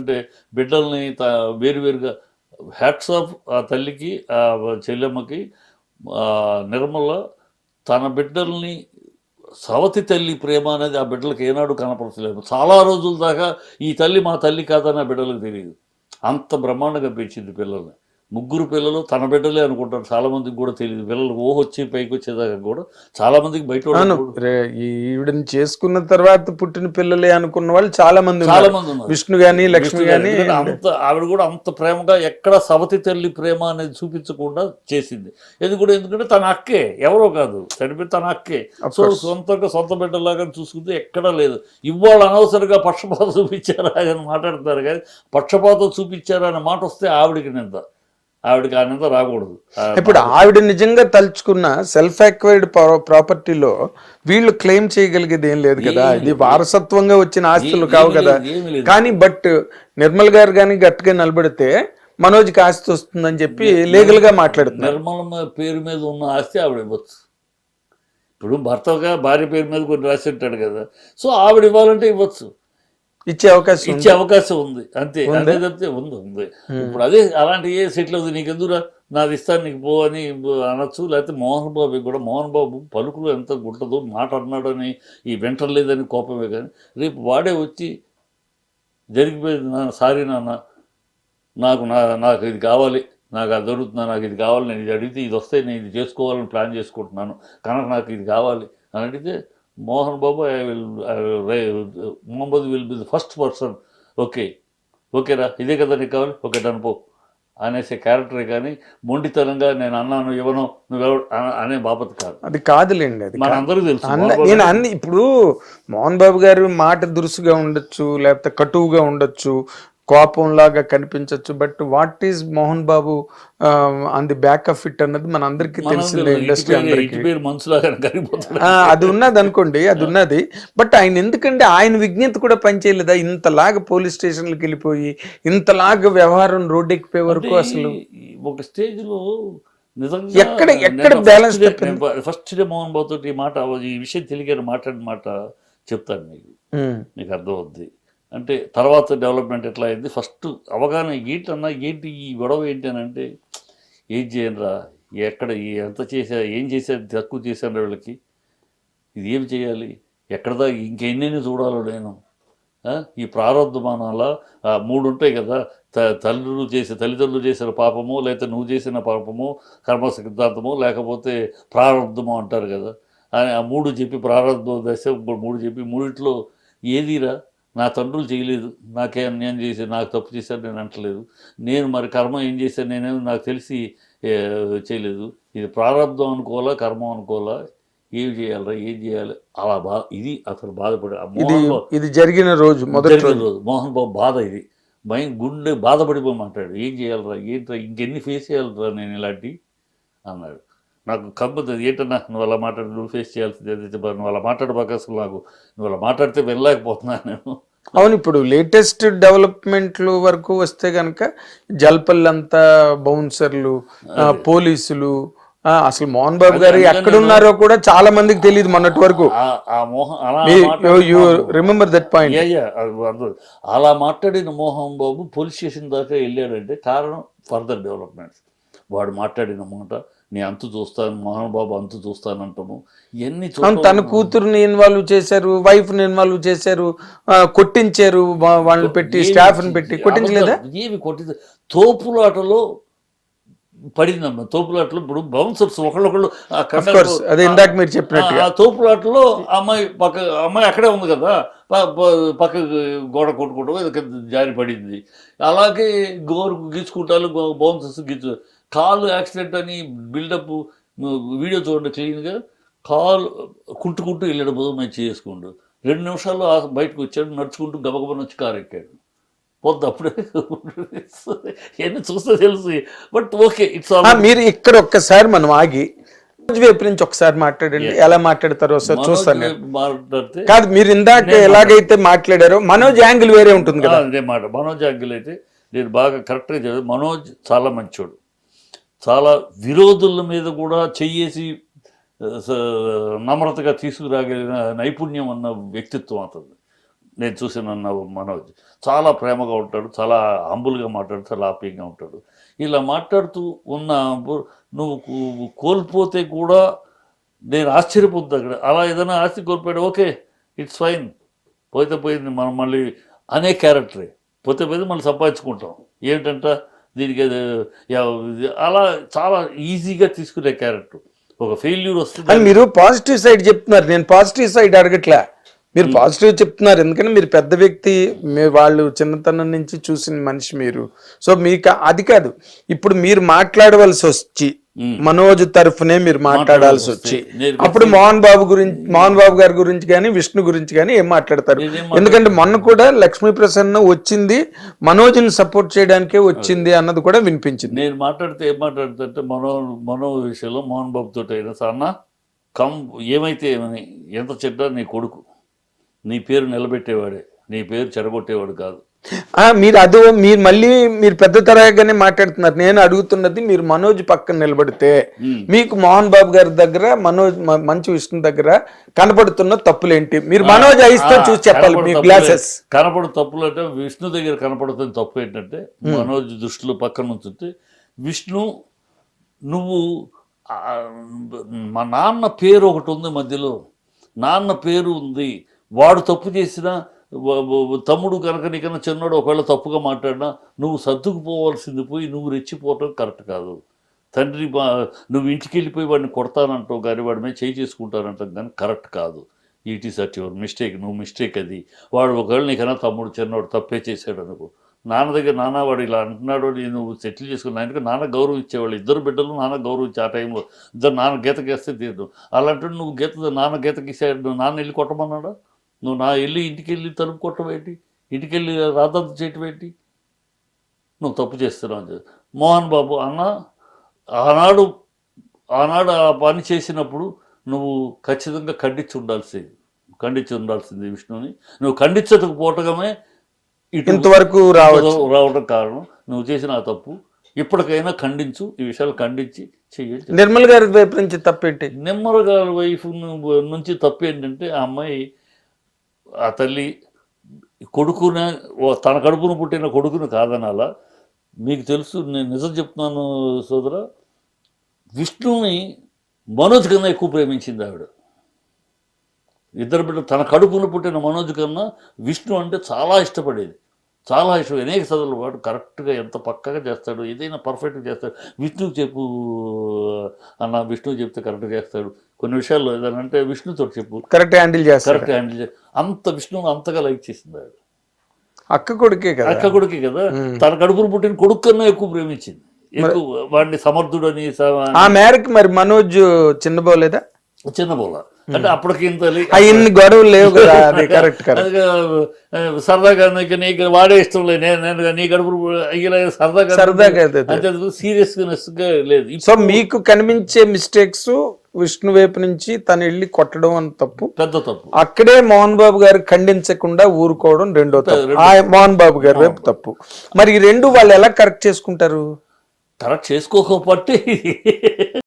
అంటే బిడ్డల్ని వేరువేరుగా హ్యాట్స్ ఆఫ్ ఆ తల్లికి ఆ చెల్లెమ్మకి నిర్మల తన బిడ్డల్ని సవతి తల్లి ప్రేమ అనేది ఆ బిడ్డలకు ఏనాడు కనపరచలేదు. చాలా రోజుల దాకా ఈ తల్లి మా తల్లి కాదని ఆ బిడ్డలకు తెలియదు. అంత బ్రహ్మాండంగా పెంచింది పిల్లల్ని. ముగ్గురు పిల్లలు తన బిడ్డలే అనుకుంటారు. చాలామందికి కూడా తెలియదు. పిల్లలు వచ్చి పైకి వచ్చేదాకా కూడా చాలామందికి బయట ఈవిడని చేసుకున్న తర్వాత పుట్టిన పిల్లలే అనుకున్న వాళ్ళు చాలా మంది ఉన్నారు. విష్ణు గాని లక్ష్మి గాని. అంత ఆవిడ కూడా అంత ప్రేమగా ఎక్కడ సవతి తల్లి ప్రేమ అనేది చూపించకుండా చేసింది. ఎందుకంటే తన అక్కే, ఎవరో కాదు, చనిపోయి తన అక్కే. సో సొంత బిడ్డలాగా చూసుకుంటే ఎక్కడా లేదు. ఇవాళ అనవసరంగా పక్షపాతం చూపించారా అని మాట్లాడతారు, కానీ పక్షపాతం చూపించారా అనే మాట వస్తే ఆవిడికి నింద. ఆవిడకి ఆ నింద రాకూడదు. ఇప్పుడు ఆవిడ నిజంగా తలుచుకున్న సెల్ఫ్ అక్వైర్డ్ ప్రాపర్టీలో వీళ్ళు క్లెయిమ్ చేయగలిగేది ఏం లేదు కదా. ఇది వారసత్వంగా వచ్చిన ఆస్తులు కావు కదా. కానీ బట్ నిర్మల్ గారు కానీ గట్టిగా నిలబడితే మనోజ్కి ఆస్తి వస్తుందని చెప్పి లీగల్ గా మాట్లాడుతున్నారు. నిర్మల పేరు మీద ఉన్న ఆస్తి ఆవిడ ఇవ్వచ్చు. ఇప్పుడు భర్తగా భార్య పేరు మీద కొన్ని రాసి ఉంటాడు కదా, సో ఆవిడ ఇవ్వాలంటే ఇవ్వచ్చు. ఇచ్చే అవకాశం ఉంది. అంతే చెప్తే ఉంది. ఇప్పుడు అదే అలాంటి ఏ సెటిల్ అవుతుంది. నీకు ఎందుకురా, నాది ఇస్తాను నీకు పో అని అనొచ్చు. లేకపోతే మోహన్ బాబుకి కూడా, మోహన్ బాబు పలుకులు ఎంత గుంటదో, మాట అన్నాడని ఈ వెంటర్లేదని కోపమే, కానీ రేపు వాడే వచ్చి జరిగిపోయింది, నాన్న సారీ నాన్న, నాకు ఇది కావాలి, నాకు అది దొరుకుతున్నా, నాకు ఇది కావాలి, నేను ఇది అడిగితే ఇది వస్తే నేను ఇది చేసుకోవాలని ప్లాన్ చేసుకుంటున్నాను కనుక నాకు ఇది కావాలి అని అడిగితే Mohan Babu Mohammed will be the first person, ఓకేరా ఇదే కదా నీకు కావాలి, ఓకే డన్ పో అనేసే క్యారెక్టరే, కానీ మొండితనంగా నేను అన్నాను ఇవ్వను నువ్వు అనే బాపత్ కాదు. అది కాదులేండి, అది మనందరూ తెలుసు. నేను అన్ని ఇప్పుడు మోహన్ బాబు గారు మాట దురుసుగా ఉండొచ్చు, లేకపోతే కటువుగా ఉండొచ్చు, కోపంలాగా కనిపించవచ్చు, but what is Mohan Babu on the back of it అన్నది మన అందరికీ తెలిసిందే, ఇండస్ట్రీ అందరికీ. అది ఉన్నది అనుకోండి, అది ఉన్నది. బట్ ఆయన ఎందుకంటే ఆయన విజ్ఞత కూడా పనిచేయలేదా? ఇంతలాగా పోలీస్ స్టేషన్లకు వెళ్ళిపోయి ఇంతలాగా వ్యవహారం రోడ్డెక్కిపోయే వరకు అసలు ఒక స్టేజ్ లో నిజంగా ఎక్కడ balance. First day Mohan Babu తోటి ఈ విషయం తెలియని మాట్లాడిన మాట చెప్తాను మీకు అర్థమవుద్ది. అంటే తర్వాత డెవలప్మెంట్ ఎట్లా అయింది, ఫస్ట్ అవగాహన ఏంటి ఈ గొడవ ఏంటి అని అంటే, ఏం చేయనురా, ఎక్కడ ఎంత చేశారు, ఏం చేశారు, తక్కువ చేశాను వీళ్ళకి, ఇది ఏం చేయాలి, ఎక్కడదా ఇంకెన్ని చూడాలో నేను, ఈ ప్రారంధమానాల 3 ఉంటాయి కదా, తల్లిదండ్రులు చేసిన పాపము, లేకపోతే నువ్వు చేసిన పాపము, కర్మ సిద్ధాంతము, లేకపోతే ప్రారంధము అంటారు కదా, అని ఆ 3 చెప్పి ప్రారంభ దశ 3 చెప్పి 3 ఏదిరా, నా తండ్రులు చేయలేదు, నాకే అన్యాయం చేసి నాకు తప్పు చేశారు నేను అంటలేదు, నేను మరి కర్మ ఏం చేశాను నేనేమో నాకు తెలిసి చేయలేదు, ఇది ప్రారంభం అనుకోవాలా కర్మ అనుకోవాలా, ఏం చేయాలి అలా ఇది అసలు బాధపడి ఇది జరిగిన రోజు మోహన్ బాబు బాధ, ఇది గుండె బాధపడిపోయి మాట్లాడు, ఏం చేయాలరా, ఇంకెన్ని ఫేస్ చేయాలరా నేను ఇలాంటి అన్నాడు. నాకు కంపల్సరీ ఏంటన్నా నువ్వు అలా మాట్లాడి, నువ్వు ఫేస్ చేయాల్సింది, నువ్వు అలా మాట్లాడబాక, అసలు నువ్వు అలా మాట్లాడితే వెళ్ళలేకపోతున్నాను నేను. అవును, ఇప్పుడు లేటెస్ట్ డెవలప్మెంట్లు వరకు వస్తే కనుక జల్పల్లంతా బౌన్సర్లు, పోలీసులు, అసలు మోహన్ బాబు గారు ఎక్కడున్నారో కూడా చాలా మందికి తెలియదు మొన్నటి వరకు. Remember that point. అలా మాట్లాడిన మోహన్ బాబు పోలీస్ స్టేషన్ దాకా వెళ్ళాడంటే కారణం ఫర్దర్ డెవలప్మెంట్స్. వాడు మాట్లాడిన మాట, నీ అంతు చూస్తాను, మోహన్ బాబు అంతు చూస్తానంటాము, ఇవన్నీ తన కూతురుని ఇన్వాల్వ్ చేశారు, వైఫ్ని ఇన్వాల్వ్ చేశారు, కొట్టించారు, వాళ్ళని పెట్టి స్టాఫ్ని పెట్టి కొట్టించలేదా? ఏమి కొట్టింది, తోపులాటలో పడిందమ్మా. తోపులాటలో ఇప్పుడు బౌన్సర్స్ ఒకళ్ళొకళ్ళు అదే ఇందాక మీరు చెప్పినట్టు, ఆ తోపులాటలో అమ్మాయి అక్కడే ఉంది కదా, పక్క గోడ కొట్టుకుంటూ జారి పడింది. అలాగే గోరు గీచుకుంటారు, బౌన్సర్స్ గీచు, కాలు యాక్సిడెంట్ అని బిల్డప్ వీడియో చూడండి క్లీన్గా, కాలు కుంటుకుంటూ వెళ్ళాడు, బుధం మంచి చేసుకుంటూ 2 నిమిషాల్లో బయటకు వచ్చాడు, నడుచుకుంటూ గబగబని వచ్చి కారు ఎక్కాడు. పొద్దు అప్పుడే ఎన్ని చూస్తే తెలుసు. బట్ ఓకే, ఇట్స్ మీరు ఇక్కడ ఒక్కసారి మనం ఆగి వైపు నుంచి ఒకసారి మాట్లాడండి, ఎలా మాట్లాడతారో సార్ చూస్తాను. మాట్లాడితే కాదు, మీరు ఇందాక ఎలాగైతే మాట్లాడారో మనోజ్ యాంగిల్ వేరే ఉంటుంది కదా. అదే మాట, మనోజ్ యాంగిల్ అయితే నేను బాగా కరెక్ట్గా చదివాను. మనోజ్ చాలా మంచోడు, చాలా విరోధుల మీద కూడా చెయ్యేసి నమ్రతగా తీసుకురాగలిగిన నైపుణ్యం అన్న వ్యక్తిత్వం అతను. నేను చూసిన మనోజ్ చాలా ప్రేమగా ఉంటాడు, చాలా హంబుల్గా మాట్లాడు, చాలా ఆప్యంగా ఉంటాడు. ఇలా మాట్లాడుతూ ఉన్న నువ్వు కోల్పోతే కూడా నేను ఆశ్చర్యపోతుంది అక్కడ. అలా ఏదైనా ఆస్తి కోల్పోయాడు, ఓకే ఇట్స్ ఫైన్, పోతే పోయింది, మనం మళ్ళీ అనే క్యారెక్టరే, పోతే పోయింది మళ్ళీ సంపాదించుకుంటాం. ఏంటంట దీనికి అలా చాలా ఈజీగా తీసుకునే క్యారెక్టర్. ఒక ఫెయిల్యూర్ వస్తుంది. మీరు పాజిటివ్ సైడ్ చెప్తున్నారు, నేను పాజిటివ్ సైడ్ అడగట్లే, మీరు పాజిటివ్ చెప్తున్నారు. ఎందుకంటే మీరు పెద్ద వ్యక్తి, వాళ్ళు చిన్నతనం నుంచి చూసిన మనిషి మీరు. సో మీకు అది కాదు, ఇప్పుడు మీరు మాట్లాడవలసి వచ్చి మనోజ్ తరఫునే మీరు మాట్లాడాల్సి వచ్చి, అప్పుడు మోహన్ బాబు గారి గురించి కానీ విష్ణు గురించి కానీ ఏం మాట్లాడతారు? ఎందుకంటే మొన్న కూడా లక్ష్మీ ప్రసన్న వచ్చింది మనోజ్ని సపోర్ట్ చేయడానికే వచ్చింది అన్నది కూడా వినిపించింది. నేను మాట్లాడితే ఏం మాట్లాడుతుంటే మనో విషయంలో మోహన్ బాబు తోటి అయినా అన్న ఏమైతే ఏమని, ఎంత చెడ్డ నీ కొడుకు, నీ పేరు నిలబెట్టేవాడే, నీ పేరు చెడగొట్టేవాడు కాదు. మీరు పెద్ద తరగానే మాట్లాడుతున్నారు. నేను అడుగుతున్నది, మీరు మనోజ్ పక్కన నిలబడితే మీకు మోహన్ బాబు గారి దగ్గర మంచు విష్ణు దగ్గర కనపడుతున్న తప్పులేంటి? మీరు మనోజ్ అయిస్తో చూసి చెప్పాలి. మీ గ్లాసెస్ కనపడు తప్పులు అంటే విష్ణు దగ్గర కనపడుతున్న తప్పు ఏంటంటే, మనోజ్ దృష్టిలో పక్కన ఉంచుంటే, విష్ణు నువ్వు మా నాన్న పేరు ఒకటి ఉంది మధ్యలో, నాన్న పేరు ఉంది, వాడు తప్పు చేసినా తమ్ముడు కనుక నీకన్నా చిన్నోడు ఒకవేళ తప్పుగా మాట్లాడినా నువ్వు సర్దుకుపోవాల్సింది పోయి నువ్వు రెచ్చిపోవటం కరెక్ట్ కాదు. తండ్రి నువ్వు ఇంటికి వెళ్ళిపోయి వాడిని కొడతానంటావు కానీ వాడి మీద చేయి చేసుకుంటానంటాం కానీ కరెక్ట్ కాదు. It is at your mistake, నువ్వు మిస్టేక్ అది. వాడు ఒకవేళ నీకన్నా తమ్ముడు చిన్నోడు తప్పే చేశాడు అనుకో, నాన్న దగ్గర నాన్న వాడు ఇలా అంటున్నాడు నువ్వు సెటిల్ చేసుకున్నా, ఎందుకంటే నాన్న గౌరవం ఇచ్చేవాళ్ళు, ఇద్దరు బిడ్డలు నాన్న గౌరవం ఇచ్చే ఆ టైంలో ఇద్దరు నాన్న గీతకేస్తే తీరు. అలాంటి నువ్వు నాన్న గీతకిసాడు, నువ్వు నాన్న వెళ్ళి కొట్టమన్నాడా? నువ్వు ఇంటికి వెళ్ళి తలుపు కొట్టవేంటి, ఇంటికి వెళ్ళి రాదంత చేయటం ఏంటి? నువ్వు తప్పు చేస్తున్నావు. మోహన్ బాబు అన్న ఆనాడు ఆ పని చేసినప్పుడు నువ్వు ఖచ్చితంగా ఖండించి ఉండాల్సింది విష్ణుని. నువ్వు ఖండించకపోవటమే ఇంతవరకు రావడం కారణం. నువ్వు చేసిన ఆ తప్పు ఇప్పటికైనా ఖండించు, ఈ విషయాలు ఖండించి చెయ్యండి. నిర్మల్ గారి వైపు నుంచి తప్పేంటి? నిర్మల్ గారి వైపు నుంచి తప్పు ఏంటంటే, ఆ అమ్మాయి ఆ తల్లి కొడుకునే తన కడుపును పుట్టిన కొడుకును కాదనాలా. మీకు తెలుసు, నేను నిజం చెప్తున్నాను సోదర, విష్ణుని మనోజ్ కన్నా ఎక్కువ ప్రేమించింది ఆవిడ. ఇద్దరు బిడ్డలు తన కడుపును పుట్టిన మనోజ్ కన్నా విష్ణు అంటే చాలా ఇష్టపడేది, చాలా ఇష్టం. అనేక చదువులు వాడు కరెక్ట్గా ఎంత పక్కగా చేస్తాడు, ఏదైనా పర్ఫెక్ట్గా చేస్తాడు. విష్ణుకి చెప్పు అన్న, విష్ణువు చెప్తే కరెక్ట్గా చేస్తాడు. కొన్ని విషయాల్లో ఏదైనా అంటే విష్ణుతో చెప్పు, కరెక్ట్ హ్యాండిల్ చేస్తాడు. అంత విష్ణువు అంతగా లైక్ చేసింది ఆవిడ. అక్క కొడుకే కదా, తన కడుపును పుట్టిన కొడుకు కన్నా ఎక్కువ ప్రేమించింది, ఎక్కువ వాడిని సమర్థుడని. ఆ మేరకు మరి మనోజ్ చిన్నబోలేదా? చిన్నబోల అంటే అప్పటికి ఇంత ఇన్ని గొడవలు లేవు కదా. అది కరెక్ట్ సరదాగా నీకు వాడే ఇష్టం లేదు, నేను నీ గడుపు సరదాగా సీరియస్నెస్ గా లేదు. సో మీకు కనిపించే మిస్టేక్స్ విష్ణు వైపు నుంచి తను వెళ్ళి కొట్టడం అని తప్పు, పెద్ద తప్పు. అక్కడే మోహన్ బాబు గారు ఖండించకుండా ఊరుకోవడం రెండో తప్పు. మోహన్ బాబు గారి వైపు తప్పు. మరి ఈ రెండు వాళ్ళు ఎలా కరెక్ట్ చేసుకుంటారు? కరెక్ట్ చేసుకోకపోతే